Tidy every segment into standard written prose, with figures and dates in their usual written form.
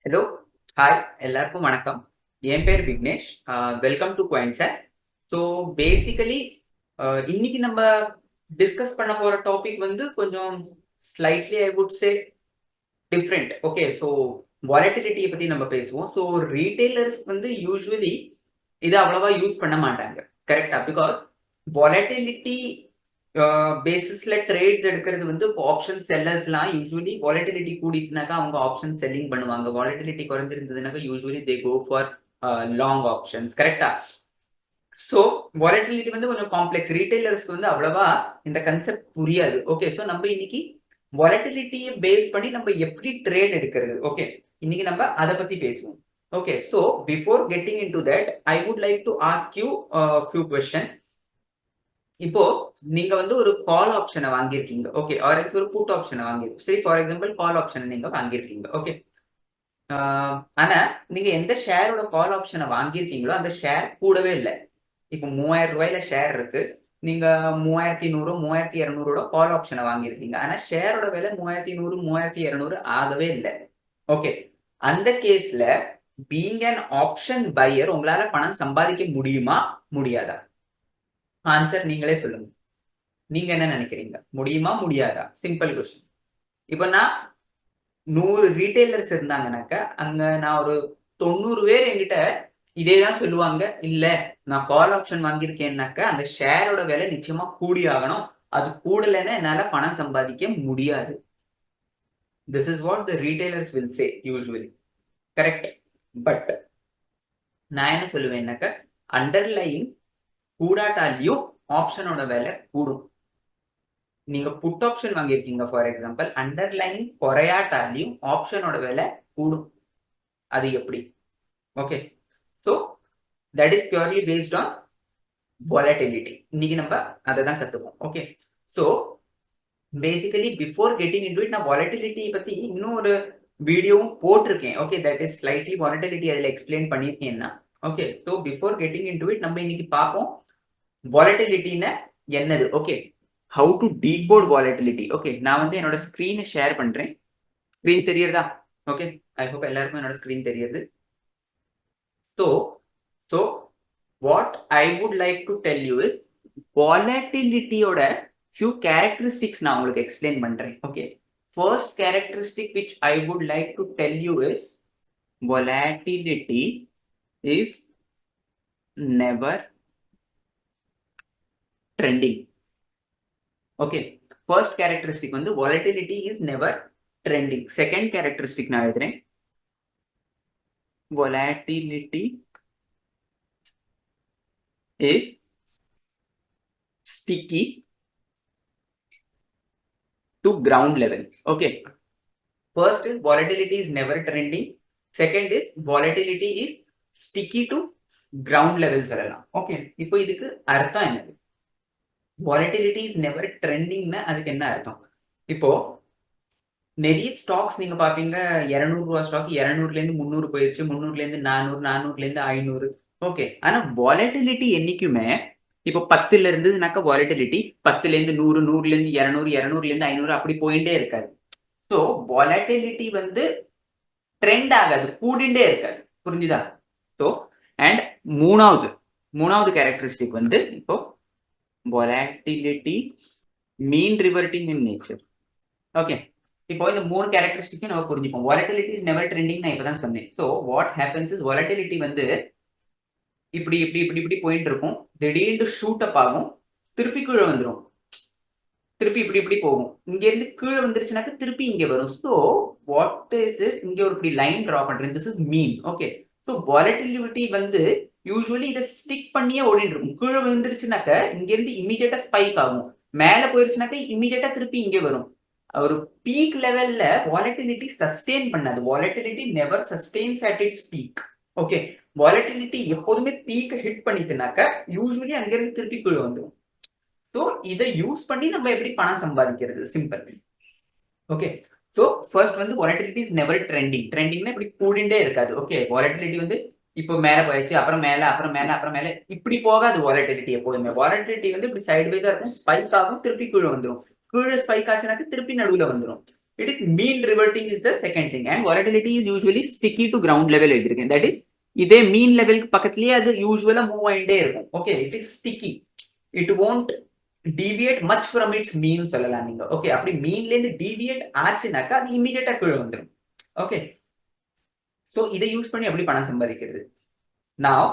Hello, hi எல்லாருக்கும் வணக்கம். என் பேர் விக்னேஷ். வெல்கம் டு குவைன்சர். ஸோ பேசிக்கலி இன்னைக்கு நம்ம டிஸ்கஸ் பண்ண போற டாபிக் வந்து கொஞ்சம் slightly I would say different. Okay, so வாலட்டிலிட்டியை பத்தி நம்ம பேசுவோம். ஸோ ரீட்டைலர்ஸ் வந்து யூஸ்வலி இதை அவ்வளவா யூஸ் பண்ண மாட்டாங்க, கரெக்டா? பிகாஸ் வாலட்டிலிட்டி பேசிஸ்ல ட்ரேட்ஸ் எடுக்கிறது வந்து ஆப்ஷன் செல்லர்ஸ்லாம் யூஸ்வலி வாலட்டிலிட்டி கூடிட்டுனாக்கா அவங்க ஆப்ஷன் செல்லிங் பண்ணுவாங்க. வாலட்டிலிட்டி குறைஞ்சிருந்ததுனாக்கா usually they go for long options, கரெக்டா? ஸோ வாலட்டிலிட்டி வந்து கொஞ்சம் காம்ப்ளெக்ஸ். ரீட்டைலர்ஸ்க்கு வந்து அவ்வளவா இந்த கன்செப்ட் புரியாது. ஓகே, ஸோ நம்ம இன்னைக்கு வாலட்டிலிட்டியை பேஸ் பண்ணி நம்ம எப்படி ட்ரேட் எடுக்கிறது, ஓகே, இன்னைக்கு நம்ம அதை பத்தி பேசுவோம். Okay, so before getting in to that I would like to ask you few question. இப்போ நீங்க வந்து ஒரு கால் ஆப்ஷனை வாங்கியிருக்கீங்க, ஓகே, ஆர் ஒரு புட் ஆப்ஷனை வாங்கியிருக்கீங்க. சரி, ஃபார் எக்ஸாம்பிள் கால் ஆப்ஷனை நீங்க வாங்கியிருக்கீங்க, ஓகே. ஆனா நீங்க எந்த ஷேரோட கால் ஆப்ஷனை வாங்கியிருக்கீங்களோ அந்த ஷேர் கூடவே இல்லை. இப்போ 3000 ரூபாயில ஷேர் இருக்கு, நீங்க 3100 3200 கால் ஆப்ஷனை வாங்கியிருக்கீங்க. ஆனா ஷேரோட விலை 3100 3200 ஆகவே இல்லை. ஓகே, அந்த கேஸ்ல பீயிங் அன் ஆப்ஷன் பையர் உங்களால பணம் சம்பாதிக்க முடியுமா முடியாதா? ஆன்சர் நீங்களே சொல்லுங்க. நீங்க என்ன நினைக்கிறீங்க? முடியுமா முடியாதா? Simple question. இப்ப நான் 100 ரீட்டைலர்ஸ் இருந்தாங்கனாக்க அங்க நான் ஒரு 90 பேர் என்கிட்ட இதேதான் சொல்லுவாங்க. இல்ல, நான் கால் ஆப்ஷன் வாங்கியிருக்கேன்னாக்க அந்த ஷேரோட விலை நிச்சயமா கூடி ஆகணும், அது கூடலைன்னா என்னால பணம் சம்பாதிக்க முடியாது. This is what the retailers will say usually, correct? But நான் என்ன சொல்லுவேன்னாக்க அண்டர்லைன் கூடாட்டாலையும் ஆப்ஷனோட விலை கூடும். நீங்க புட் ஆப்ஷன் வாங்கியிருக்கீங்க ஃபார் எக்ஸாம்பிள், அண்டர்லைன் குறையாட்டாலையும் ஆப்ஷனோட விலை கூடும். அது எப்படி? Okay, so that is purely based on volatility. இன்னைக்கு நம்ம அதை தான் கத்துப்போம். Okay, so basically before getting into it நான் வாலட்டிலிட்டி பத்தி இன்னும் ஒரு வீடியோவும் போட்டிருக்கேன். Okay, that is slightly volatility அதில் எக்ஸ்பிளைன் பண்ணியிருக்கேன்னா. Okay, so before getting into it நம்ம இன்னைக்கு பார்ப்போம் வாலட்டிலிட்டின்னு என்னது. Okay, how to decode volatility. Okay, நான் வந்து என்னோட ஸ்கிரீனை ஷேர் பண்றேன். ஸ்கிரீன் தெரியுறதா? ஓகே, ஐ ஹோப் எல்லாருக்கும் என்னோட ஸ்கிரீன் தெரியுது. So what I would like to tell you is வாலட்டிலிட்டியோட ஃபியூ கேரக்டரிஸ்டிக்ஸ் நான் உங்களுக்கு எக்ஸ்பிளைன் பண்றேன். Okay, first characteristic which I would like to tell you is volatility is never trending. Okay, first characteristic வந்து volatility is never trending. Second characteristic நான் எழுதுறேன். volatility is sticky to ground level. Okay, first is volatility is never trending. Second is volatility is sticky to ground level சொல்லலாம். Okay, இப்போ இதுக்கு அர்த்தம் என்னது? volatility is never trending னா அதுக்கு என்ன அர்த்தம்? இப்போ நிறைய ஸ்டாக்ஸ் நீங்க பாப்பீங்க, 200 ரூபாய் ஸ்டாக் 200ல இருந்து 300 போயிருச்சு, 300ல இருந்து 400, 400ல இருந்து 500. ஓகே, ஆனா வாலட்டிலிட்டி என்னைக்குமே இப்போ 10ல இருந்ததுனாக்கா வாலட்டிலிட்டி 10ல இருந்து 100, 100ல இருந்து 200, 200ல இருந்து 500 அப்படி போயிட்டே இருக்காது. ஸோ வாலட்டிலிட்டி வந்து ட்ரெண்ட் ஆகாது, கூடிண்டே இருக்காது. புரிஞ்சுதா? ஸோ அண்ட் மூணாவது கேரக்டரிஸ்டிக் வந்து இப்போ volatility mean reverting in nature. Okay, இப்போ இந்த 3 கேரக்டரிஸ்டிக்கும் நம்ம புரிஞ்சுப்போம். volatility is never trending நான் இப்பதான் சொன்னேன். So what happens is volatility வந்து இப்படி இப்படி இப்படி இப்படி போயிட்டு இருக்கும், திடீர்னு ஷூட் அப் ஆகும், திருப்பி கீழே வந்துடும், திருப்பி இப்படி இப்படி போகும், இங்க இருந்து கீழே வந்துருச்சுனாக்க திருப்பி இங்க வரும். So what is it? இங்க ஒரு இப்படி லைன் டிரா பண்றேன், this is mean. Okay, so volatility வந்து யூஸ்வலி இதை ஸ்டிக் பண்ணியே ஓடிட்டு இருக்கும். கீழே விழுந்துருச்சுனாக்க இங்க இருந்து இமீடியட்டா ஸ்பைக் ஆகும், மேல போயிருச்சுனாக்க இமீடியட்டா திருப்பி இங்க வரும். ஒரு பீக் லெவல்ல வாலட்டிலிட்டி சஸ்டெயின் பண்ணாது. Volatility never sustains at its peak. Okay, volatility எப்போதுமே பீக் ஹிட் பண்ணிட்டுனாக்க யூஸ்வலி அங்கிருந்து திருப்பி கீழே வந்துடும். ஸோ இதை யூஸ் பண்ணி நம்ம எப்படி பணம் சம்பாதிக்கிறது? சிம்பிள். ஓகே, ஸோ ஃபர்ஸ்ட் வந்து வாலட்டிலிட்டி இஸ் நெவர் ட்ரெண்டிங். ட்ரெண்டிங்னா இப்படி கூடிண்டே இருக்காது. ஓகே, வாலட்டிலிட்டி வந்து இப்போ மேல போயிடுச்சு, அப்புறம் மேல, அப்புறம் மேல, அப்புறம் மேல, இப்படி போகாது வாலட்டிலிட்டி எப்போதுமே. வாலட்டிலிட்டி வந்து இப்படி சைடு வைஸா இருக்கும், ஸ்பைக் ஆகும், திருப்பி கீழே வந்துடும், கீழே ஸ்பைக் ஆச்சுனாக்க திருப்பி நடுவில் வந்துடும். It is mean reverting is the second thing, and volatility is usually sticky to ground level எழுதிருக்கேன். That is இதே மீன் லெவலுக்கு பக்கத்துலயே அது யூசுவலா மூவ் ஆயிட்டே இருக்கும். Okay, it is sticky, it won't deviate much from its mean சொல்லலாம் நீங்க. ஓகே, அப்படி மீன்ல இருந்து டீவியேட் ஆச்சுனாக்கா அது இமிடியேட்டா கீழே வந்துடும். ஓகே, சோ இதை யூஸ் பண்ணி எப்படி பணம் சம்பாதிக்கிறது? நான்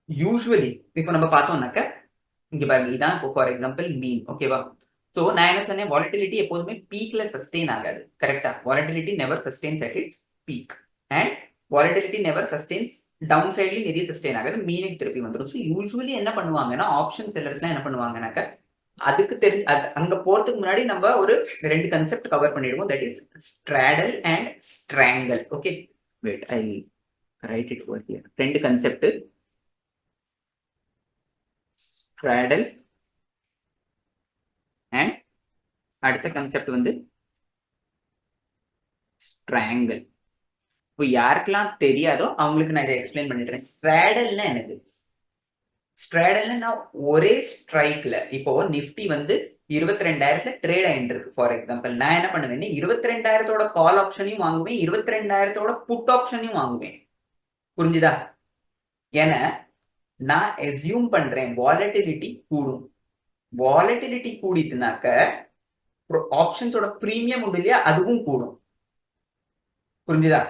யூசுவலி இப்போ நம்ம பார்த்தோம்னாக்க இங்க பாருங்க, இதான் இப்போ ஃபார் எக்ஸாம்பிள் மீன். ஓகேவா? சோ நான் என்ன சொன்னேன், வாலட்டிலிட்டி எப்போதுமே பீக்ல சஸ்டெயின் ஆகாது. கரெக்டா? Volatility never sustains at its peak, and volatility never sustains down சைட்லயும் எதையும் சஸ்டெயின் ஆகாது, மீனுக்கு திருப்பி வந்துடும். ஸோ யூஸ்வலி என்ன பண்ணுவாங்கன்னா, ஆப்ஷன் செல்லர்ஸ்லாம் என்ன பண்ணுவாங்கன்னாக்க, அதுக்கு அங்க போறதுக்கு முன்னாடி நம்ம ஒரு 2 கன்செப்ட் கவர் பண்ணிடுவோம். That is straddle and strangle. Okay, wait, I write it over here. 2 concept, straddle and அடுத்த கன்செப்ட் வந்து ஸ்ட்ராங்கல். இப்போ யாருக்கெல்லாம் தெரியாதோ அவங்களுக்கு நான் இதை எக்ஸ்பிளைன் பண்ணிடுறேன். ஸ்ட்ராடல்னா என்னது? ஸ்ட்ராடல்னா நான் ஒரே ஸ்ட்ரைக்ல, இப்போ நிஃப்டி வந்து 22,000 ட்ரேட் ஆயிட்டு இருக்கு ஃபார் எக்ஸாம்பிள். நான் என்ன பண்ணுவேன், 22,000 கால் ஆப்ஷனையும் வாங்குவேன், 22,000 புட் ஆப்ஷனையும் வாங்குவேன். புரிஞ்சுதா? ஏன்னா நான் எஸ்யூம் பண்றேன் வாலட்டிலிட்டி கூடும். வாலட்டிலிட்டி கூடிட்டுனாக்க ஆப்ஷன்ஸோட பிரீமியம் உண்டு இல்லையா, அதுவும் கூடும். புரிஞ்சுதா?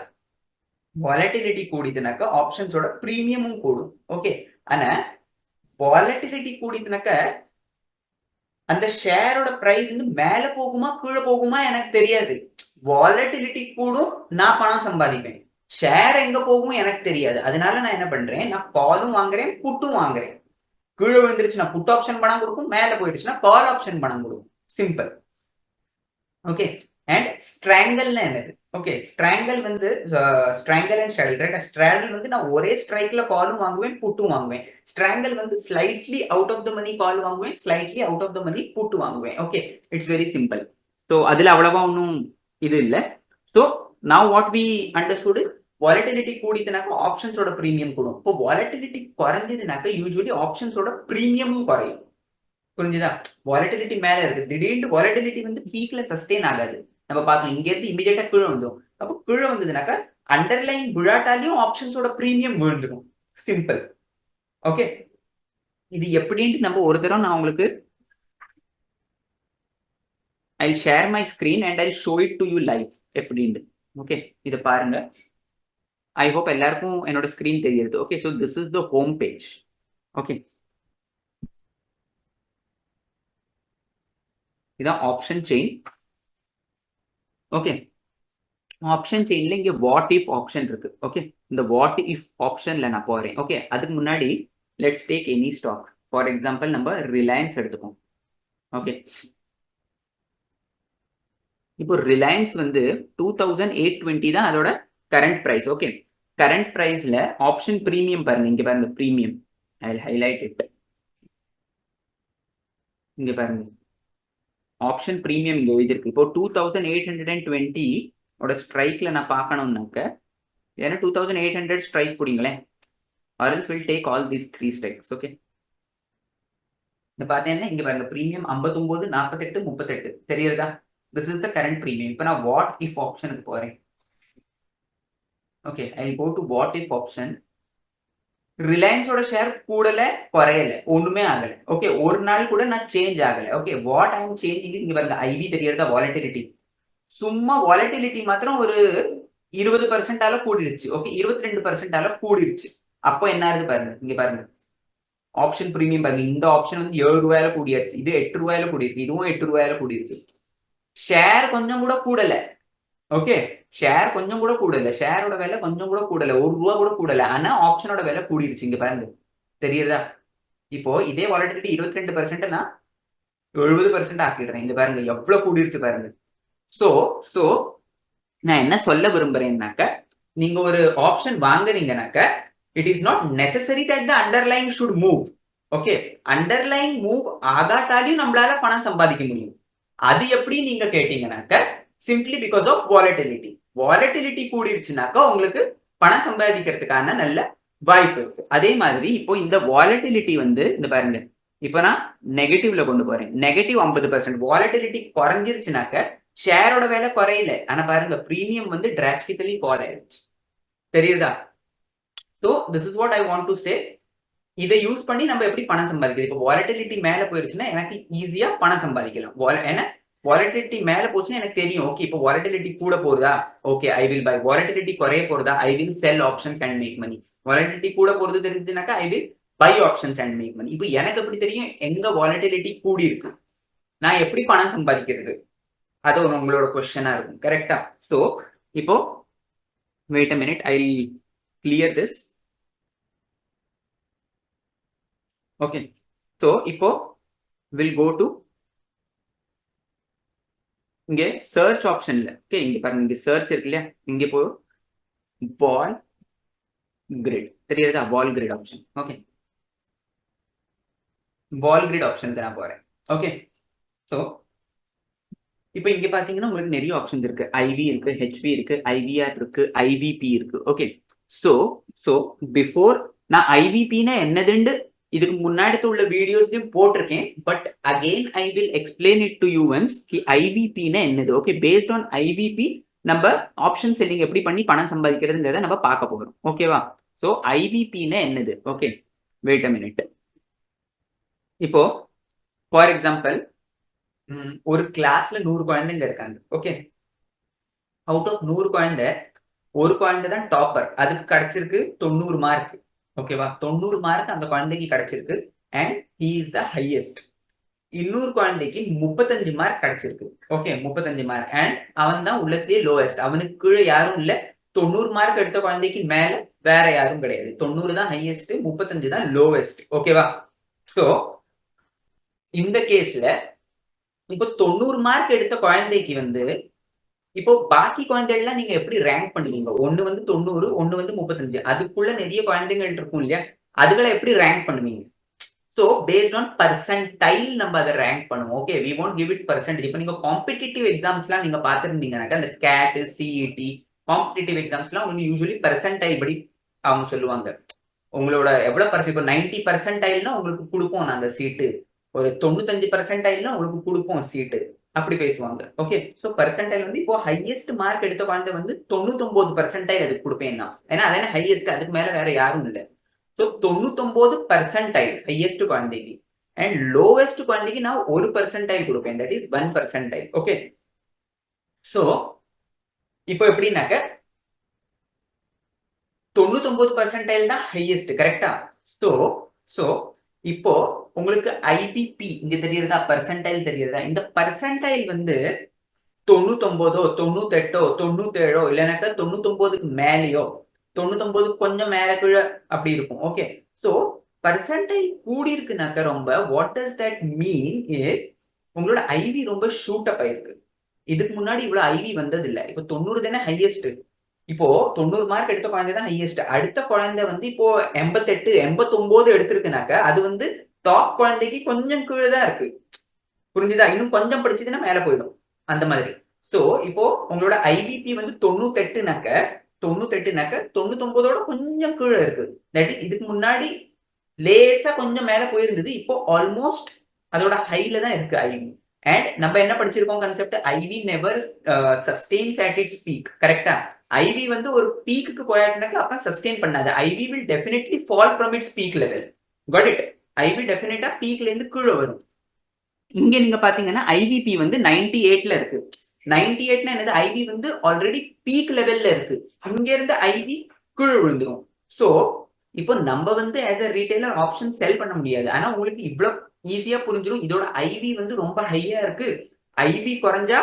வாலட்டிலிட்டி கூடிட்டுனாக்க ஆப்ஷன்ஸோட பிரீமியமும் கூடும். ஓகே, ஆனா வாலட்டிலிட்டி கூடிட்டுனாக்க அந்த ஷேரோட பிரைஸ் வந்து மேல போகுமா கீழே போகுமா எனக்கு தெரியாது. வாலட்டிலிட்டி கூடும், நான் பணம் சம்பாதிப்பேன். ஷேர் எங்க போகும் எனக்கு தெரியாது. அதனால நான் என்ன பண்றேன், நான் காலும் வாங்குறேன், புட்டும் வாங்குறேன். கீழே விழுந்துருச்சுன்னா புட் ஆப்ஷன் பணம் கொடுக்கும், மேல போயிடுச்சுன்னா கால் ஆப்ஷன் பணம் கொடுக்கும். சிம்பிள். ஓகே, அண்ட் ஸ்ட்ராங்கல்னா என்னது? ஓகே, ஸ்ட்ராங்கல் வந்து ஸ்ட்ராங்கல் அண்ட் ஸ்ட்ராடல், ரைட்? ஸ்ட்ராடல் வந்து நான் ஒரே ஸ்ட்ரைக்ல காலும் வாங்குவேன், புட்டும் வாங்குவேன். ஸ்ட்ராங்கல் வந்து slightly out of the money call வாங்குவேன், slightly out of the money put வாங்குவேன். Okay, it's very simple. So அதுல அவ்வளவா ஒன்றும் இது இல்லை. So now what we understood is volatility கூடிதுனாக்க ஆப்ஷன்ஸோட பிரீமியம் கூடும். இப்போ வாலட்டிலிட்டி குறைஞ்சதுனாக்க யூஸ்வலி ஆப்ஷன்ஸோட பிரீமியமும் குறையும். புரிஞ்சுதா? வாலட்டிலிட்டி மேல இருக்கு, திடீர்னு வாலட்டிலிட்டி வந்து பீக்ல சஸ்டெயின் ஆகாது. நம்ம பார்த்தோம், இங்க இருந்து இமீடியட்டா கீழே வந்தோம். அப்போ கீழே வந்ததுனாக்க அண்டர்லைன் விழாட்டாலையும் ஆப்ஷன்ஸோட பிரீமியம் விழுந்துடும். சிம்பிள். ஓகே, இது எப்படின்ட்டு நம்ம ஒரு தடவை நான் உங்களுக்கு ஐ share my screen and I show it to you live எப்படின்ட்டு. ஓகே, இதை பாருங்க. ஐ ஹோப் எல்லாருக்கும் என்னோட ஸ்கிரீன் தெரியுது. Okay, so this is the home page. Okay, இதான் ஆப்ஷன் செயின். ஓகே, ஆப்ஷன் செயின்ல இங்க வாட் இஃப் ஆப்ஷன் இருக்கு. ஓகே, இந்த வாட் இஃப் ஆப்ஷன்ல நான் போறேன். ஓகே, அதுக்கு முன்னாடி let's take any stock. For example நம்ம ரிலையன்ஸ் எடுத்துப்போம். ஓகே, இப்போ ரிலையன்ஸ் வந்து 2820 தான் அதோட கரண்ட் பிரைஸ். ஓகே, கரண்ட் பிரைஸ்ல ஆப்ஷன் பிரீமியம் பாருங்க, இங்க பாருங்க premium. I will highlight it. இங்க பாருங்க ஆப்ஷன் பிரீமியம் இங்க எழுதிருக்கு. இப்போ 2820 ஓட ஸ்ட்ரைக்ல நான் பார்க்கணும்னாக்க, ஏன்னா 2800 ஸ்ட்ரைக் பிடிங்களேன், or else will take all these 3 strikes. Okay, இந்த பார்த்தீங்கன்னா இங்க பாருங்க பிரீமியம் 59, 48, 38 தெரியுதா? This is the current premium. இப்போ நான் வாட் இஃப் ஆப்ஷனுக்கு போறேன். Okay, I go to what if option. ரிலையன்ஸோட ஷேர் கூடல குறையல, ஒண்ணுமே ஆகல. ஓகே, ஒரு நாள் கூட நான் சேஞ்ச் ஆகல. Okay, what I am changing இங்க பாருங்க ஐவி தெரியுறதா, வாலட்டிலிட்டி. சும்மா வாலட்டிலிட்டி மாத்திரம் ஒரு 20% கூடிடுச்சு. ஓகே, 22% கூடிடுச்சு. அப்போ என்ன ஆகுது பாருங்க, இங்க பாருங்க ஆப்ஷன் பிரீமியம் பாருங்க. இந்த ஆப்ஷன் வந்து 7 ரூபாயில கூடியாச்சு, இது 8 ரூபாயில கூடியிருக்கு, இதுவும் 8 ரூபாயில கூடியிருக்கு. ஷேர் கொஞ்சம் கூட கூடல. ஓகே, ஷேர் கொஞ்சம் கூட கூடல, ஷேரோட விலை கொஞ்சம் கூட கூடல, 1 ரூபா கூட கூடல. ஆனா ஆப்ஷனோட விலை கூடிருச்சு. இங்க பாருங்க தெரியுதா? இப்போ இதே வாலட்டிலிட்டி 22% நான் 70% ஆக்கிடுறேன். இது பாருங்க எவ்வளவு கூடிருச்சு பாருங்க. சோ நான் என்ன சொல்ல விரும்புறேன்னாக்க, நீங்க ஒரு ஆப்ஷன் வாங்குறீங்கனாக்க it is not necessary that the underlying should move. Okay, underlying move ஆகாட்டாலையும் நம்மளால பணம் சம்பாதிக்க முடியும். அது எப்படி நீங்க கேட்டீங்கன்னாக்க, simply because of volatility. Volatility கூடிருச்சுனாக்கா உங்களுக்கு பணம் சம்பாதிக்கிறதுக்கான நல்ல வாய்ப்பு இருக்கு. அதே மாதிரி இப்போ இந்த வாலட்டிலிட்டி வந்து இந்த பாருங்க, இப்போ நான் நெகட்டிவ்ல கொண்டு போறேன். நெகட்டிவ் 50%. வாலட்டிலிட்டி குறைஞ்சிருச்சுனாக்க ஷேரோட வேலை குறையல, ஆனா பாருங்க பிரீமியம் வந்து டிராஸ்டிக்கலி ஃபால் ஆயிடுச்சு. தெரியுதா? So this is what I want to say. இதை யூஸ் பண்ணி நம்ம எப்படி பணம் சம்பாதிக்கிறது? இப்போ வாலட்டிலிட்டி மேல போயிருச்சுன்னா எனக்கு ஈஸியா பணம் சம்பாதிக்கலாம். ஏன்னா வாலட்டிலிட்டி மேல போச்சுன்னா எனக்கு தெரியும், ஓகே இப்போ வாலட்டிலிட்டி கூட போறதா, okay I will buy. Volatility குறைய போறதா, I will sell options and make money. Volatility கூட போறது தெரிஞ்சுனாக்கா I will buy options and make money. இப்போ எனக்கு எப்படி தெரியும் எங்க வாலட்டிலிட்டி கூடி இருக்கு, நான் எப்படி பணம் சம்பாதிக்கிறது? அது உங்களோட கொஸ்டினா இருக்கும். கரெக்டா? ஸோ இப்போ wait a minute, I clear this. Okay, so இப்போ வில் கோ டு இங்க சர்ச் ஆப்ஷன்ல. ஓகே, இங்க பாருங்க, இங்க சர்ச் இருக்கு இல்லையா, இங்க போ வால் கிரிட். தெரியுதா? வால் கிரிட் ஆப்ஷன். ஓகே, வால் கிரிட் ஆப்ஷனுக்கு நான் போறேன். ஓகே, ஸோ இப்போ இங்க பாத்தீங்கன்னா உங்களுக்கு நிறைய ஆப்ஷன்ஸ் இருக்கு. ஐவி இருக்கு, ஹெச்வி இருக்கு, ஐவிஆர் இருக்கு, ஐவிபி இருக்கு. ஓகே, ஸோ ஸோ பிஃபோர் நான் ஐவிபின்னா என்னதுன்னு இதுக்கு முன்னாடி உள்ள வீடியோஸ்லயும் போட்டிருக்கேன். But again I will explain it to you once. ஐவிபின்னா என்னது? ஓகே, பேஸ்ட் ஆன் ஐவிபி நம்ம ஆப்ஷன் செல்லிங் எப்படி பண்ணி பணம் சம்பாதிக்கிறதுங்கிறத நம்ம பார்க்க போகிறோம். ஓகேவா? ஸோ ஐவிபின்னா என்னது? Okay, wait a minute. இப்போ ஃபார் எக்ஸாம்பிள் ஒரு கிளாஸ்ல 100 குழந்தைங்க இருக்காங்க. ஓகே, அவுட் ஆஃப் 100 குழந்தை ஒரு குழந்தை தான் டாப்பர், அதுக்கு கிடைச்சிருக்கு 90 மார்க். ஓகேவா? 90 மார்க் அந்த குழந்தைக்கு கிடைச்சிருக்கு and he is the highest. இன்னொரு குழந்தைக்கு 35 மார்க் கிடைச்சிருக்கு. ஓகே, 35 மார்க் அண்ட் அவன் தான் உள்ளத்திலேயே லோவஸ்ட். அவனுக்கு கீழே யாரும் இல்ல. 90 மார்க் எடுத்த குழந்தைக்கு மேல வேற யாரும் கிடையாது. 90 தான் ஹையஸ்ட், 35 தான் லோவஸ்ட். ஓகேவா? சோ இந்த கேஸ்ல இப்போ 90 மார்க் எடுத்த குழந்தைக்கு வந்து இப்போ பாக்கி குழந்தைகள்லாம் நீங்க எப்படி ரேங்க் பண்ணுவீங்க? ஒண்ணு வந்து 90, ஒண்ணு வந்து 35. அதுக்குள்ள நிறைய குழந்தைகள் இருக்கும் இல்லையா, அதுகளை எப்படி ரேங்க் பண்ணுவீங்க? ஸோ பேஸ்ட் ஆன் பர்சன்டைல் நம்ம அதை ரேங்க் பண்ணுவோம். Okay, we want give it percentage. இப்போ நீங்க காம்படிட்டிவ் எக்ஸாம்ஸ்லாம் நீங்க பார்த்துருந்தீங்கன்னாக்கா அந்த கேட், சிஇடி காம்படிட்டிவ் எக்ஸாம்ஸ்லாம் உங்களுக்கு யூஸ்வலி பர்சன்டைல் படி அவங்க சொல்லுவாங்க. உங்களோட எவ்வளவு பர்சன்ட், இப்போ 90 பர்சன்டைல்னா உங்களுக்கு கொடுப்போம் நாங்க சீட்டு, ஒரு 95 பர்சன்டைல்னா உங்களுக்கு கொடுப்போம் சீட்டு, அப்படி பேசுவாங்க. ஓகே, ஸோ பர்சன்டைல் வந்து இப்போ ஹையஸ்ட் மார்க் எடுத்த குழந்தை வந்து 99 பர்சன்டைல் அதுக்கு கொடுப்பேன் நான். ஏன்னா அதான ஹையஸ்ட், அதுக்கு மேல வேற யாரும் இல்லை. ஸோ 99 பர்சன்டைல் ஹையஸ்ட் குழந்தைக்கு அண்ட் லோவஸ்ட் குழந்தைக்கு நான் 1 பர்சன்டைல் கொடுப்பேன், that is 1 percentile. Okay, so இப்போ எப்படின்னாக்க 99 பர்சன்டைல் தான் ஹையஸ்ட். கரெக்டா? ஸோ ஸோ இப்போ உங்களுக்கு ஐபிபி இங்க தெரியுறதா, பர்சன்டைல் தெரியுறதா? இந்த பர்சன்டைல் வந்து 99, 98, 97 இல்லைனாக்கா 99க்கு மேலேயோ, 99 கொஞ்சம் மேல கீழே அப்படி இருக்கும். ஓகே, ஸோ பர்சன்டைல் கூடி இருக்குனாக்கா ரொம்ப, what does that mean is உங்களோட ஐவி ரொம்ப ஷூட் அப் ஆயிருக்கு. இதுக்கு முன்னாடி இவ்வளவு ஐவி வந்தது இல்லை. இப்போ 90 தானே ஹையஸ்ட். இப்போ 90 மார்க் எடுத்த குழந்தை தான் ஹையஸ்ட். அடுத்த குழந்தை வந்து இப்போ 88, 89 எடுத்திருக்குனாக்க அது வந்து டாப் குழந்தைக்கு கொஞ்சம் கீழே தான் இருக்கு. புரிஞ்சுதா? இன்னும் கொஞ்சம் படிச்சதுன்னா மேல போயிடும் அந்த மாதிரி. சோ இப்போ உங்களோட ஐவிபி வந்து 98னாக்க 99ஓட கொஞ்சம் கீழே இருக்கு. தட் இஸ் இதுக்கு முன்னாடி லேசா கொஞ்சம் மேல போயிருந்தது, இப்போ ஆல்மோஸ்ட் அதோட ஹைல தான் இருக்கு ஐவி. அண்ட் நம்ம என்ன படிச்சிருக்கோம் concept, IV never sustains at its peak. கரெக்டா? ஐவி வந்து ஒரு பீக்கு போயாச்சுனாக்கா அப்புறம் சஸ்டெயின் பண்ணாது. IV will definitely fall from its peak level. Got it? IV டெஃபினட்டா பீக்ல இருந்து கீழே வரும். இங்க நீங்க பாத்தீங்கன்னா ஐவிபி வந்து 98ல இருக்கு. 98னா என்னது? ஐவி வந்து ஆல்ரெடி பீக் லெவல்ல இருக்கு. இங்க இருந்து ஐவி கீழே விழுந்துரும். சோ இப்போ நம்ம வந்து ஆஸ் அ ரீட்டைலர் ஆப்ஷன் செல் பண்ண முடியாது. ஆனா உங்களுக்கு இவ்வளவு ஈஸியா புரிஞ்சிடும். இதோட ஐவி வந்து ரொம்ப ஹையா இருக்கு, ஐவி குறைஞ்சா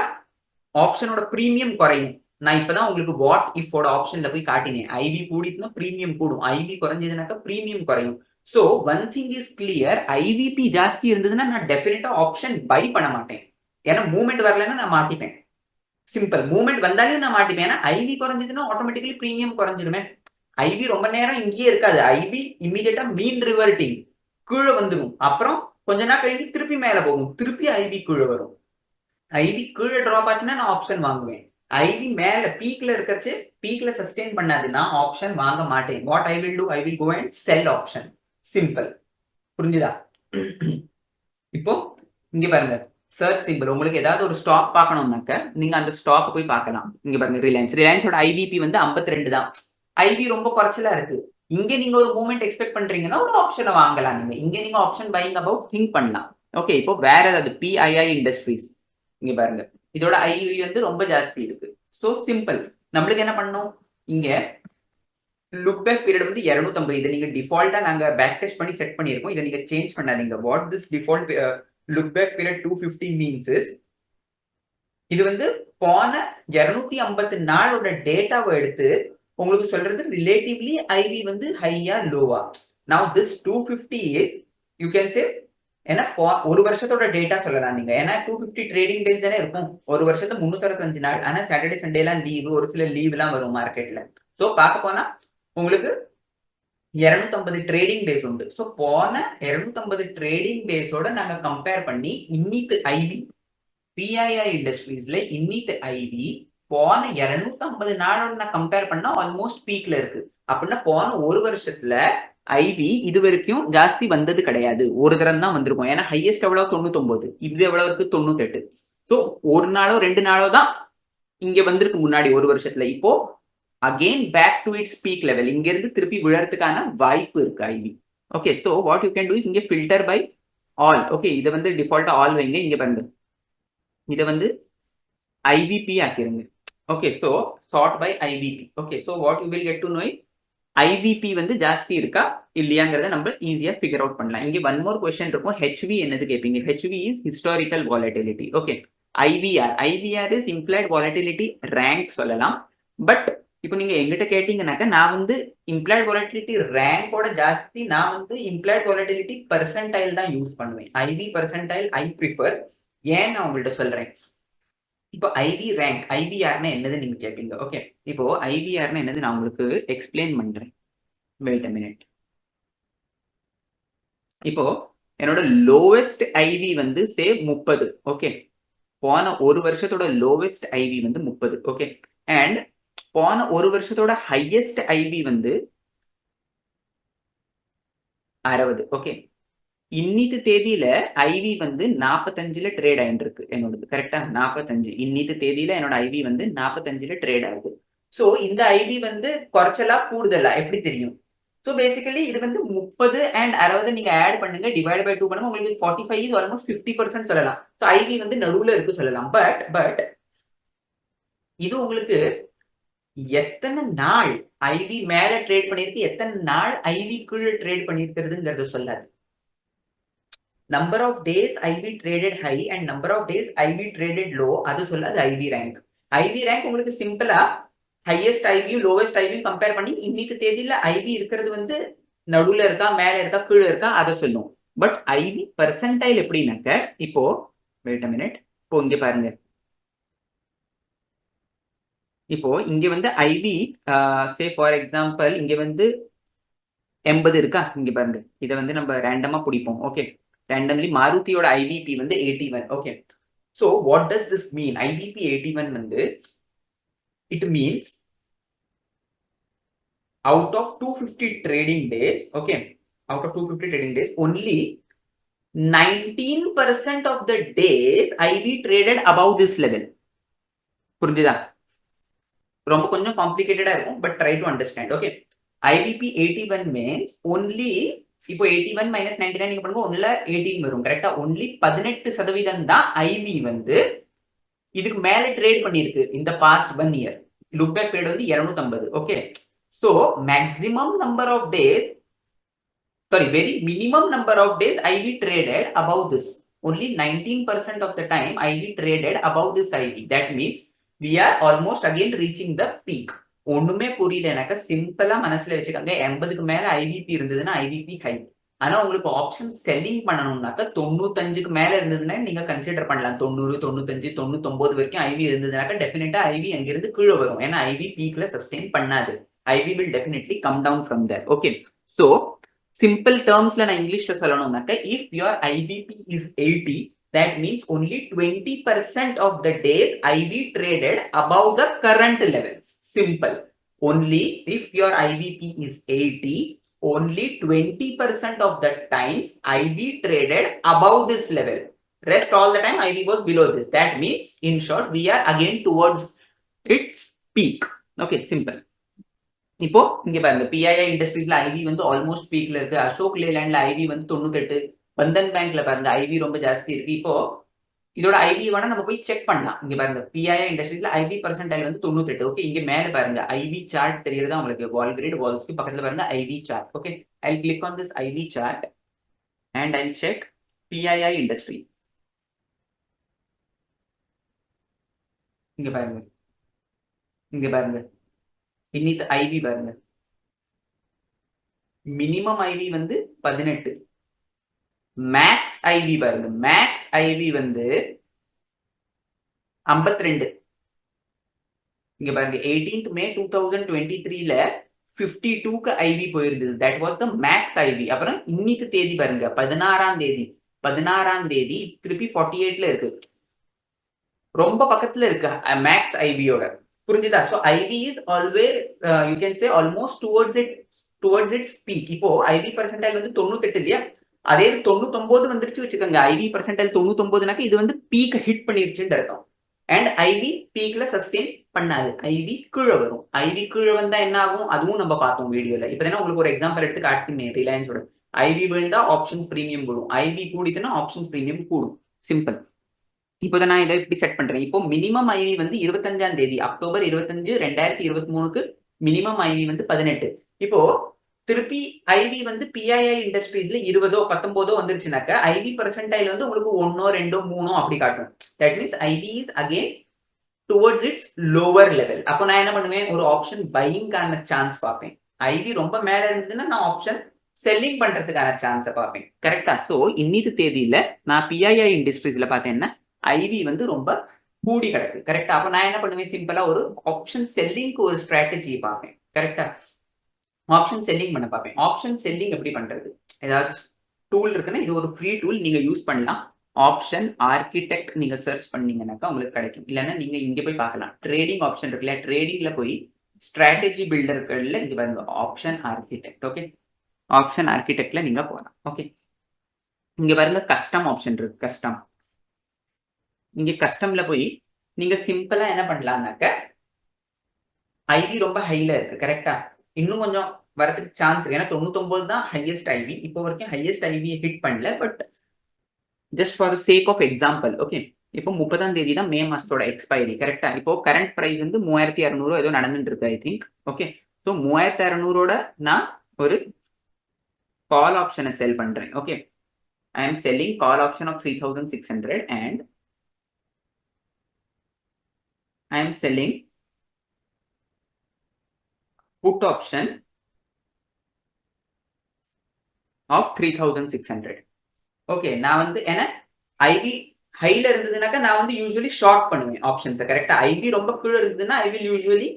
ஆப்ஷனோட பிரீமியம் குறையும். நான் இப்பதான் உங்களுக்கு வாட் இஃபோட ஆப்ஷன்ல போய் காட்டினேன். ஐவி கூடிட்டுனா பிரீமியம் கூடும், ஐவி குறைஞ்சதுனாக்கா பிரீமியம் குறையும். So one thing is clear, IVP ஜாஸ்தி இருந்ததுன்னா நான் டெஃபினட்டா ஆப்ஷன் பை பண்ண மாட்டேன். ஏன்னா மூவ்மெண்ட் வரலன்னா நான் மாட்டிப்பேன். சிம்பிள். மூவ்மெண்ட் வந்தாலும் நான் மாட்டிப்பேன். ஏன்னா ஐவி குறைஞ்சதுன்னா ஆட்டோமேட்டிக்கலி பிரீமியம் குறைஞ்சிருமே. ஐவி ரொம்ப நேரம் இங்கேயே இருக்காது. ஐவி இமீடியட்டா மீன் ரிவர்ட்டிங் கீழே வந்துடும். அப்புறம் கொஞ்ச நாள் கழிஞ்சு திருப்பி மேல போகும், திருப்பி ஐவி கீழே வரும். ஐவி கீழே ட்ராப் ஆச்சுன்னா நான் ஆப்ஷன் வாங்குவேன். ஐவி மேல பீக்ல இருக்கிறச்சு, பீக்ல சஸ்டெயின் பண்ணாது, நான் ஆப்ஷன் வாங்க மாட்டேன். What I will do, I will go and sell option. Simple. புரிஞ்சுதா? இப்போ இங்க பாருங்க, சர்ச் சிம்பிள். உங்களுக்கு ஏதாவது ஒரு ஸ்டாக் பார்க்கணும்னாக்க நீங்க அந்த ஸ்டாக் போய் பார்க்கலாம். இங்க பாருங்க, ரிலையன்ஸோட ஐவிபி வந்து 52 தான். ஐவி ரொம்ப குறைச்சலா இருக்கு. இங்க நீங்க ஒரு மூவ்மெண்ட் எக்ஸ்பெக்ட் பண்றீங்கன்னா ஒரு ஆப்ஷனை வாங்கலாம். நீங்க இங்க நீங்க ஆப்ஷன் பையிங் அபவுட் திங்க் பண்ணலாம். ஓகே, இப்போ வேற ஏதாவது பிஐஐ இண்டஸ்ட்ரீஸ் இங்க பாருங்க, இதோட ஐவி வந்து ரொம்ப ஜாஸ்தி இருக்கு. ஸோ சிம்பிள், நம்மளுக்கு என்ன பண்ணணும், இங்க லுக் பேக் பீரியட் வந்து 250. இதை நீங்க டிஃபால்ட்டா நாங்க பேக் டெஸ்ட் பண்ணி செட் பண்ணிருக்கோம். இதை நீங்க சேஞ்ச் பண்ணாதீங்க. What this default look back period 250 means is, இது வந்து போன 250 நாளோட டேட்டாவை எடுத்து உங்களுக்கு சொல்றது ரிலேட்டிவ்லி ஐவி வந்து ஹையா லோவா. Now this 250 is you can சே, ஏன்னா ஒரு வருஷத்தோட டேட்டா சொல்லலாம் நீங்க. ஏன்னா 250 ட்ரேடிங் டேஸ் தானே இருக்கும் ஒரு வருஷத்துல 365 நாள். ஆனா சாட்டர்டே சண்டே எல்லாம் லீவு, ஒரு சில லீவ் எல்லாம் வரும் மார்க்கெட்ல. ஸோ பார்க்க போனா உங்களுக்கு 250 ட்ரேடிங் டேஸ் உண்டு. ஸோ போன 250 ட்ரேடிங் டேஸோட நாங்க கம்பேர் பண்ணி இன்னிக்கு ஐவி பிஐஐ இண்டஸ்ட்ரீஸ்ல இன்னிக்கு ஐவி போன 250 நாளோட நான் கம்பேர் பண்ணா ஆல்மோஸ்ட் பீக்ல இருக்கு. அப்படின்னா போன ஒரு வருஷத்துல ஐவி இது வரைக்கும் ஜாஸ்தி வந்தது கிடையாது. ஒரு தரம் தான் வந்திருக்கும். ஏன்னா ஹையஸ்ட் எவ்வளவு 99, இது எவ்வளவு இருக்கு 98. ஸோ ஒரு நாளோ 2 நாளோ தான் இங்க வந்திருக்கு முன்னாடி ஒரு வருஷத்துல. இப்போ again back to its peak level, இங்க இருந்து திருப்பி விழறதுக்கான வாய்ப்பு இருக்கு IV. Okay, so what you can do is இங்க ஃபில்டர் பை ஆல். ஓகே, இதை வந்து டிஃபால்ட்டா ஆல் வைங்க. இங்க பாருங்க, இதை வந்து ஐவிபி ஆக்கிருங்க. Okay, so sort by IVP. Okay, so what you will get to know, IVP வந்து ஜாஸ்தி இருக்கா இல்லையாங்கிறத நம்ம ஈஸியா ஃபிகர் அவுட் பண்ணலாம். இங்க ஒன் மோர் கொஸ்டின் இருக்கும், ஹெச்வி என்னது கேட்பீங்க. HV is historical volatility. Okay, IVR is implied volatility rank சொல்லலாம். பட் இப்போ நீங்க எங்கிட்ட கேட்டீங்கன்னாக்க நான் வந்து இம்ப்ளைட் வாலட்டிலிட்டி ரேங்கோட ஜாஸ்தி நான் வந்து இம்ப்ளைட் வாலட்டிலிட்டி பெர்சன்டைல் தான் யூஸ் பண்ணுவேன். IV percentile I prefer. ஏன் நான் உங்கள்கிட்ட சொல்றேன், இப்போ ஐவி ரேங்க் ஐவிஆர்னா என்னது நீங்க கேட்பீங்க. ஓகே, இப்போ ஐவிஆர்னா என்னது நான் உங்களுக்கு எக்ஸ்பிளைன் பண்றேன். Wait a minute. இப்போ என்னோட லோவஸ்ட் ஐவி வந்து சே 30. ஓகே, போன ஒரு வருஷத்தோட லோவஸ்ட் ஐவி வந்து 30. ஓகே, அண்ட் போன ஒரு வருஷத்தோட ஹையஸ்ட் ஐவி வந்து 60. ஓகே, இன்னித்து தேதியில ஐவி வந்து 45ல ட்ரேட் ஆயிட்டு இருக்கு என்னோடது. கரெக்டா 45 இன்னித்து தேதியில என்னோட ஐவி வந்து 45ல ட்ரேட் ஆகுது. சோ இந்த ஐவி வந்து குறைச்சலா கூடுதலா எப்படி தெரியும்? ஸோ பேசிக்கலி இது வந்து 30 அண்ட் 60 நீங்க ஆட் பண்ணுங்க, டிவைட் பை 2 பண்ணுங்க, உங்களுக்கு 45 இஸ் ஆல்மோஸ்ட் 50% சொல்லலாம். ஸோ ஐவி வந்து நடுவுல இருக்கு சொல்லலாம். பட் இது உங்களுக்கு எத்தனை நாள் ஐவி மேல ட்ரேட் பண்ணிருக்கு, எத்தனை நாள் ஐவி கீழே ட்ரேட் பண்ணிருக்கிறதுங்கிறத சொல்லாது. Number of days IV traded high and number of days IV traded low, அது சொல்லாது ஐவி ரேங்க். ஐவி ரேங்க் உங்களுக்கு சிம்பிளா ஹையஸ்ட் ஐவியும் லோவஸ்ட் ஐவியும் கம்பேர் பண்ணி இன்னைக்கு தேதியில ஐவி இருக்கிறது வந்து நடுவுல இருக்கா மேல இருக்கா கீழே இருக்கா அதை சொல்லும். பட் ஐவி பெர்சன்டைல் எப்படின்னாக்க, இப்போ வெயிட் அ மினிட், இப்போ இங்க பாருங்க, இப்போ இங்க வந்து ஐவி சே ஃபார் எக்ஸாம்பிள் இங்க வந்து 80 இருக்கா. இங்க பாருங்க, இதை வந்து நம்ம ரேண்டமா பிடிப்போம். ஓகே, ரேண்டம்லி மாருதியோட ஐவிபி வந்து 81. Okay, so what does this mean? IVP 81 வந்து it means out of 250 trading days, okay, out of 250 trading days only 19% of the days IB traded above this level. புரிஞ்சுதா? ரொம்ப கொஞ்சம் காம்ப்ளிகேட்டடா இருக்கும், but try to understand. Okay, IVP 81 means only, இப்போ 81 minus 99 நீங்க பண்ணுங்க, ஒன்ல 18 வரும். கரெக்டா? ஒன்லி 18% தான் ஐவி வந்து இதுக்கு மேல ட்ரேட் பண்ணிருக்கு இந்த past 1 year. Look back period வந்து 250. Okay, so maximum number of days, sorry, very minimum number of days IV traded above this. Only 19% of the time IV traded above this IV. That means we are almost again reaching the peak. ஒண்ணுமே புரியல எனக்கு, சிம்பிளா மனசுல வச்சுக்கோங்க. 80க்கு மேல IVP இருந்ததுன்னா IVP high. ஆனா உங்களுக்கு ஆப்ஷன் செல்லிங் பண்ணணும்னாக்க 95க்கு மேல இருந்ததுன்னா நீங்க கன்சிடர் பண்ணலாம். 90, 95, 99 வரைக்கும் ஐவி இருந்ததுனாக்க டெஃபினட்டா ஐவி அங்கிருந்து கீழே வரும். ஏன்னா ஐவி பீக்ல சஸ்டெயின் பண்ணாது. IV will definitely come down from there. Okay, so simple termsல நான் இங்கிலீஷ்ல சொல்லணும்னாக்க, if your IVP is 80, that means only 20% of the days IV traded above the current levels. Simple. Only if your IVP is 80, only 20% of the times IV traded above this level. Rest all the time IV was below this. That means in short we are again towards its peak. Okay, simple. இப்போ இங்க பாருங்க PII இண்டஸ்ட்ரீஸ்ல IV வந்து almost பீக்ல இருக்கு. Ashok லேலண்ட்ல IV வந்து 98, பந்தன் பேங்க்ல பாருங்க IV ரொம்ப ஜாஸ்தி இருக்கு. இப்போ இதோட ஐவி வேணா நம்ம போய் செக் பண்ணலாம். இங்க பாருங்க PII இண்டஸ்ட்ரீஸ்ல ஐவி பர்சன்டைல் வந்து 98. ஓகே, இங்க மேல பாருங்க ஐவி சார்ட் தெரியுறதா உங்களுக்கு? வால் கிரிட் வால்ஸ்க்கு பக்கத்துல பாருங்க IV chart. Okay, I'll click on this IV chart and I'll check PII industry. இங்க பாருங்க, இங்க பாருங்க இன்னித்து ஐவி பாருங்க, மினிமம் ஐவி வந்து 18, மேக்ஸ் ஐவி பாருங்க, மேக்ஸ் ஐவி வந்து 52. இங்க பாருங்க 18th May 2023ல 52க்கு ஐவி போயிருந்தது. That was the max IV. அப்புறம் இன்னைக்கு தேதி பாருங்க 16ஆம் தேதி திருப்பி 48ல இருக்கு. ரொம்ப பக்கத்துல இருக்கு மேக்ஸ் ஐவியோட. புரிஞ்சுதா? So IV is always you can say almost towards its peak. இப்போ ஐவி பர்சன்டைல் வந்து 98 இல்லையா, அதே 99 வந்துருச்சு வச்சுக்கோங்க. ஐவி பர்சன்டைல் 99னாக்க இது வந்து பீக் ஹிட் பண்ணிருச்சுன்னு அர்த்தம். அண்ட் ஐவி பீக்ல சஸ்டெயின் பண்ணாது, ஐவி கீழே வரும். ஐவி கீழே வந்தா என்ன ஆகும் அதுவும் நம்ம பார்த்தோம் வீடியோல. இப்ப உங்களுக்கு ஒரு எக்ஸாம்பிள் எடுத்து காட்டினேன் ரிலையன்ஸோட. ஐவி விழுந்தா ஆப்ஷன்ஸ் பிரீமியம் கூடும், ஐவி கூடிதுன்னா ஆப்ஷன்ஸ் பிரீமியம் கூடும். சிம்பிள். இப்போதான் நான் இதை இப்படி செட் பண்றேன். இப்போ மினிமம் ஐவி வந்து 25ஆம் தேதி அக்டோபர் 25, 2023க்கு மினிமம் ஐவி வந்து 18. இப்போ திருப்பி ஐவி வந்து PII இண்டஸ்ட்ரீஸ்ல 20ஓ 19ஓ வந்துருச்சுனாக்க ஐவி பர்சன்டைல் வந்து உங்களுக்கு 1ஓ 2ஓ 3ஓ அப்படி காட்டும். That means IV is again towards its lower level. அப்போ நான் என்ன பண்ணுவேன், ஒரு ஆப்ஷன் பையிங்கான சான்ஸ் பார்ப்பேன். ஐவி ரொம்ப மேல இருந்ததுன்னா நான் ஆப்ஷன் செல்லிங் பண்றதுக்கான சான்ஸை பார்ப்பேன். கரெக்டா? சோ இன்னிக்கு தேதியில நான் PII இண்டஸ்ட்ரீஸ்ல பார்த்தேன்னா ஐவி வந்து ரொம்ப கூடி கிடக்கு. கரெக்டா? அப்ப நான் என்ன பண்ணுவேன், சிம்பிளா ஒரு ஆப்ஷன் செல்லிங்க்கு ஒரு ஸ்ட்ராட்டஜி பார்ப்பேன். கரெக்டா? ஆப்ஷன் செல்லிங் பண்ண பார்ப்பேன். ஆப்ஷன் செல்லிங் எப்படி பண்றது, ஏதாவது டூல் இருக்குன்னா இது ஒரு ஃப்ரீ டூல், நீங்க யூஸ் பண்ணலாம். ஆப்ஷன் ஆர்கிடெக்ட் நீங்க சர்ச் பண்ணீங்கன்னாக்கா உங்களுக்கு கிடைக்கும். இல்லைன்னா நீங்க இங்க போய் பார்க்கலாம். ட்ரேடிங் ஆப்ஷன் இருக்குல்ல, ட்ரேடிங்ல போய் ஸ்ட்ராட்டஜி பில்டர்கள்ல இங்க பாருங்க ஆப்ஷன் ஆர்கிடெக்ட். ஓகே, ஆப்ஷன் ஆர்கிடெக்ட்ல நீங்க போகலாம். ஓகே, இங்க பாருங்க கஸ்டம் ஆப்ஷன் இருக்கு. கஸ்டம், இங்க கஸ்டம்ல போய் நீங்க சிம்பிளா என்ன பண்ணலாம்னாக்க ஐவி ரொம்ப ஹைல இருக்கு. கரெக்டா? இன்னும் கொஞ்சம் வரதுக்கு சான்ஸ் இருக்கு. ஏன்னா 99 தான் ஹையஸ்ட் ஐவி. இப்போ வரைக்கும் ஹையஸ்ட் ஐவி ஹிட் பண்ணல. But just for the sake of example. Okay, இப்போ 30ஆம் தேதி தான் மே மாசத்தோட எக்ஸ்பைரி. கரெக்டா? இப்போ கரண்ட் பிரைஸ் வந்து 3600 ஏதோ நடந்துட்டு இருக்கு ஐ திங்க். ஓகே, ஸோ 3600ஓட நான் ஒரு கால் ஆப்ஷனை செல் பண்றேன். Okay, I am selling call option of 3600 and I am selling put option of 3600. Okay, நான் வந்து என்ன ஐவி ஹைல இருந்ததுனாக்கா நான் வந்து யூசுவலி ஷார்ட் பண்ணுவேன் ஆப்ஷன்ஸ். கரெக்டா? ஐவி ரொம்ப கீழே இருந்ததுன்னா I will usually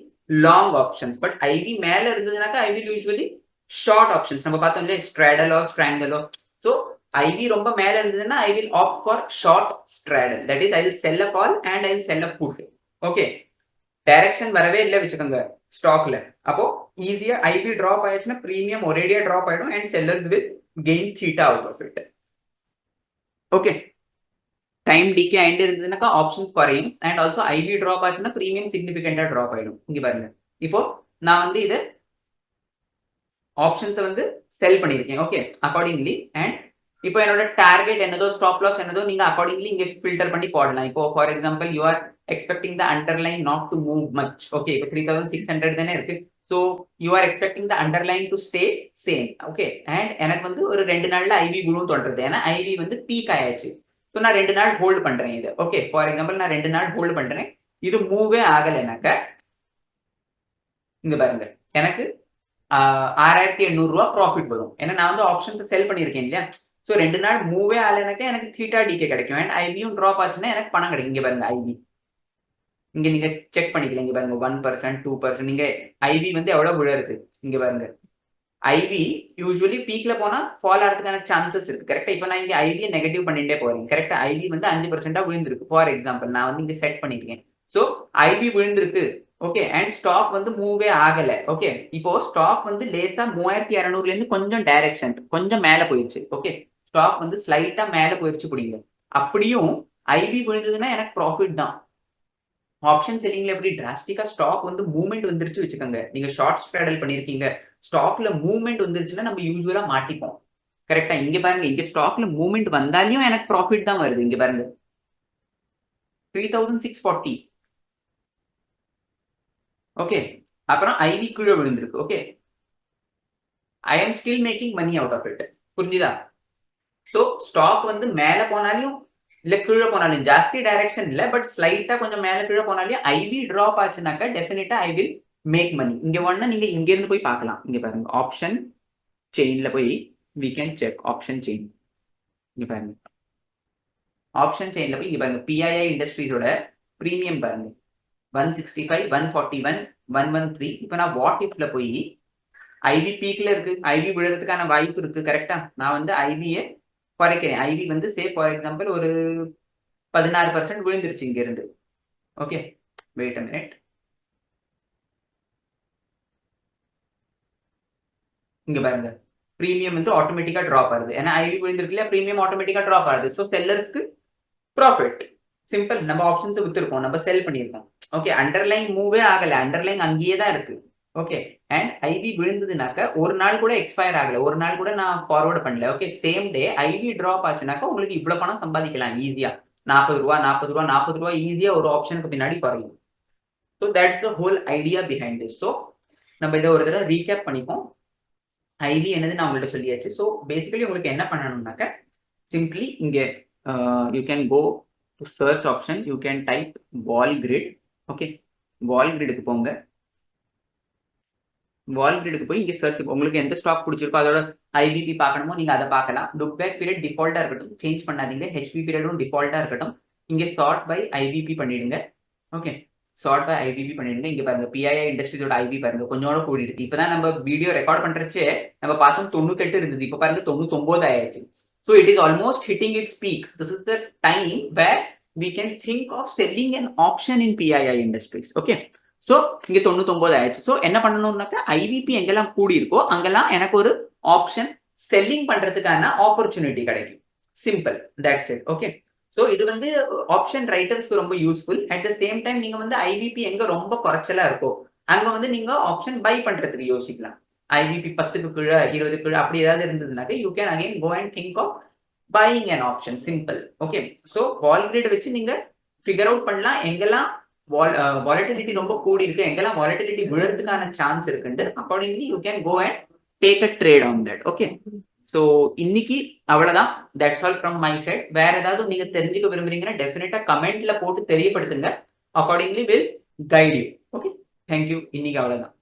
long options. But IV மேல இருந்ததுனாக்கா I will usually short options. நம்ம பார்த்தோம் இல்லையா, ஸ்ட்ராடலோ ஸ்ட்ராங்கலோ. ஸோ ஐவி ரொம்ப மேல இருந்ததுன்னா I will opt for short straddle. That is I will sell a call and I will sell a put. Okay, direction வரவே இல்லை வச்சுக்கோங்க ஸ்டாக்ல. அப்போ ஈஸியா ஐபி டிராப் ஆயிடுச்சுன்னா பிரீமியம் ஒரேடியா டிராப் ஆயிடும் and sellers will gain theta out of it. Okay, time decay ஆயிட்டு இருந்ததுனாக்கா ஆப்ஷன்ஸ் குறையும் அண்ட் ஆல்சோ ஐபி டிராப் ஆச்சுன்னா பிரீமியம் சிக்னிபிகண்டா டிராப் ஆயிடும். இங்க பாருங்க, இப்போ நான் வந்து இது ஆப்ஷன்ஸை வந்து செல் பண்ணியிருக்கேன். Okay, accordingly. அண்ட் இப்போ என்னோட டார்கெட் என்னதோ ஸ்டாப் லாஸ் என்னதோ நீங்க அக்கார்டிங்லி இங்க ஃபில்டர் பண்ணி போடலாம். இப்போ for example you are expecting the underlying not to move much. Okay, இப்போ 3600 தானே இருக்கு. So you are expecting the underlying to stay same. Okay, and எனக்கு வந்து ஒரு 2 நாள்ல ஐவி குழுவும் தோன்றது. ஏன்னா ஐவி வந்து பீக் ஆயாச்சு. ஸோ நான் 2 நாள் ஹோல்டு பண்றேன் இது. ஓகே, ஃபார் எக்ஸாம்பிள் நான் 2 நாள் ஹோல்டு பண்றேன். இது மூவே ஆகலைனாக்க இங்க பாருங்க எனக்கு 6800 ரூபா ப்ராஃபிட் வரும். ஏன்னா நான் வந்து ஆப்ஷன்ஸ் செல் பண்ணியிருக்கேன் இல்லையா. ஸோ 2 நாள் மூவே ஆகலைனாக்கா எனக்கு தீட்டா டிகே கிடைக்கும் அண்ட் ஐவியும் ட்ராப் ஆச்சுன்னா எனக்கு பணம் கிடைக்கும். இங்க பாருங்க ஐவி இங்க நீங்க செக் பண்ணிக்கலாம். இங்க பாருங்க 1%, 2%. நீங்க ஐவி வந்து எவ்வளவு விழுறது இங்க பாருங்க. ஐவி யூஸ்வலி பீக்ல போனா ஃபால் ஆகிறதுக்கான சான்சஸ் இருக்கு. கரெக்டா? இப்போ நான் இங்க ஐவியை நெகட்டிவ் பண்ணிட்டே போறேன். கரெக்டா? ஐவி வந்து 5% விழுந்திருக்கு ஃபார் எக்ஸாம்பிள். நான் வந்து இங்க செட் பண்ணிருக்கேன். ஸோ ஐவி விழுந்திருக்கு. ஓகே, அண்ட் ஸ்டாக் வந்து மூவே ஆகல. ஓகே, இப்போ ஸ்டாக் வந்து லேசா 3200ல இருந்து கொஞ்சம் டைரக்ஷன் கொஞ்சம் மேல போயிருச்சு. ஓகே, ஸ்டாக் வந்து ஸ்லைட்டா மேல போயிருச்சு. புடிங்க, அப்படியும் ஐபி விழுந்ததுன்னா எனக்கு ப்ராஃபிட் தான். ஆப்ஷன் செல்லிங்ல எப்படி டிராஸ்டிக்கா ஸ்டாக் வந்து மூவ்மெண்ட் வந்துருச்சு வச்சுக்கோங்க. நீங்க ஷார்ட் ஸ்ட்ராடல் பண்ணிருக்கீங்க. ஸ்டாக்ல மூவ்மெண்ட் வந்துருச்சுன்னா நம்ம யூசுவலா மாட்டிப்போம். கரெக்ட்டா? இங்க பாருங்க. இங்க ஸ்டாக்ல மூவ்மெண்ட் வந்தாலும் எனக்கு ப்ராஃபிட் தான் வருது. இங்க பாருங்க. 3640. ஓகே. அப்புறம் ஐவி கீழ விழுந்திருக்கு. Okay. I am still making money out of it. புரிஞ்சுதா? சோ ஸ்டாக் வந்து மேல போனாலும் இல்ல கீழ போனாலும் ஜாஸ்தி டைரக்ஷன் இல்ல. பட் ஸ்லைட்டா கொஞ்சம் மேல கீழ போனாலும் ஐவி டிராப் ஆச்சுனாக்கா டெஃபினட்டா ஐ வில் மேக் மணி. இங்க ஒண்ணா நீங்க இங்க இருந்து போய் பார்க்கலாம். இங்க பாருங்க. ஆப்ஷன் செயின்ல போய் we can check option chain. இங்க பாருங்க. ஆப்ஷன் செயின்ல போய் இங்க பாருங்க. PII இண்டஸ்ட்ரீஸோட பிரீமியம் பாருங்க. 165, 141, 113. இப்ப நான் வாட் இஃப்ல போய் ஐவி பீக்ல இருக்கு. ஐவி விழுறதுக்கான வாய்ப்பு இருக்கு. கரெக்டா? நான் வந்து ஐவியை குறைக்கிறேன். ஐவி வந்து சே ஃபார் எக்ஸாம்பிள் ஒரு 16% விழுந்துருச்சு இங்க இருந்து. Okay, wait a minute. இங்க பாருங்க. பிரீமியம் வந்து ஆட்டோமேட்டிக்கா டிராப் ஆகுது. ஏன்னா ஐவி விழுந்திருக்குல்ல, பிரீமியம் ஆட்டோமேட்டிக்கா டிராப் ஆகுது. ஸோ செல்லர்ஸ்க்கு ப்ராஃபிட். சிம்பிள். நம்ம ஆப்ஷன்ஸ் வித்துருக்கோம். நம்ம செல் பண்ணியிருக்கோம். ஓகே, அண்டர்லைன் மூவே ஆகல. அண்டர்லைன் அங்கேயே தான் இருக்கு. ஓகே, அண்ட் ஐவி விழுந்ததுனாக்க ஒரு நாள் கூட எக்ஸ்பயர் ஆகல. ஒரு நாள் கூட நான் ஃபார்வர்ட் பண்ணல. Okay, same day IV drop ஆச்சுனாக்கா உங்களுக்கு இவ்வளவு பணம் சம்பாதிக்கலாம் ஈஸியா. 40 ரூபா 40 ரூபா 40 ரூபா ஈஸியா ஒரு ஆப்ஷனுக்கு பின்னாடி குறையும். So that's the whole idea behind this. So நம்ம இதை ஒரு தடவை ரீகேப் பண்ணிப்போம். ஐவி என்னது நான் உங்கள்கிட்ட சொல்லியாச்சு. ஸோ பேசிக்கலி உங்களுக்கு என்ன பண்ணணும்னாக்க சிம்பிளி இங்கே you can go to search option. You can type vol grid. Okay, vol கிரிடுக்கு போங்க. வால் கிரிடுக்கு போய் இங்க சர்ச் உங்களுக்கு எந்த ஸ்டாக் பிடிச்சிருக்கோ அதோட ஐபிபி பார்க்கணுமோ நீங்க அதை பார்க்கலாம். லுக் பேக் பீரியட் டிஃபால்ட்டா இருக்கட்டும், சேஞ்ச் பண்ணாதீங்க. ஹெச்பி பீரியடும் டிஃபால்ட்டா இருக்கட்டும். இங்க சார்ட் பை ஐபிபி பண்ணிடுங்க. ஓகே, சார்ட் பை ஐபிபி பண்ணிடுங்க. இங்க பாருங்க PII இண்டஸ்ட்ரீஸோட ஐபி பாருங்க கொஞ்சோட கூடிடுது. இப்பதான் நம்ம வீடியோ ரெக்கார்ட் பண்றச்சே நம்ம பார்த்தோம் 98 இருந்தது. இப்ப பாருங்க 99 ஆயிடுச்சு. So it is almost hitting its peak. This is the time where we can think of selling an option in PII industries. Okay. So இங்க 99 ஆயிடுச்சு. So என்ன பண்ணணும்னாக்கா ஐவிபி எங்கெல்லாம் கூடி இருக்கோ அங்கெல்லாம் எனக்கு ஒரு ஆப்ஷன் செல்லிங் பண்றதுக்கான ஆப்பர்ச்சுனிட்டி கிடைக்கும். Simple. That's it. Okay, so இது வந்து ஆப்ஷன் ரைட்டர்ஸ்க்கு ரொம்ப useful. At the same time நீங்க வந்து ஐவிபி எங்க ரொம்ப குறைச்சலா இருக்கோ அங்க வந்து நீங்க ஆப்ஷன் பை பண்றதுக்கு யோசிக்கலாம். ஐவிபி 10க்கு கீழே 20 கீழே அப்படி ஏதாவது இருந்ததுனாக்க you can again go and think of buying an option. Simple. Okay, so vol grid வச்சு நீங்க ஃபிகர் அவுட் பண்ணலாம் எங்கெல்லாம் வாலட்டிலிட்டி ரொம்ப கூடி இருக்கு, எங்கெல்லாம் வாலட்டிலிட்டி விழுறதுக்கான சான்ஸ் இருக்குன்னு. Accordingly you can go and take a trade on that. Okay, so இன்னைக்கு அவ்வளவுதான். That's all from my side. வேற ஏதாவது நீங்க தெரிஞ்சுக்க விரும்புறீங்கன்னா டெஃபினட்டா கமெண்ட்ல போட்டு தெரியப்படுத்துங்க. Accordingly will guide you. Okay, thank you. இன்னைக்கு அவ்வளவுதான்.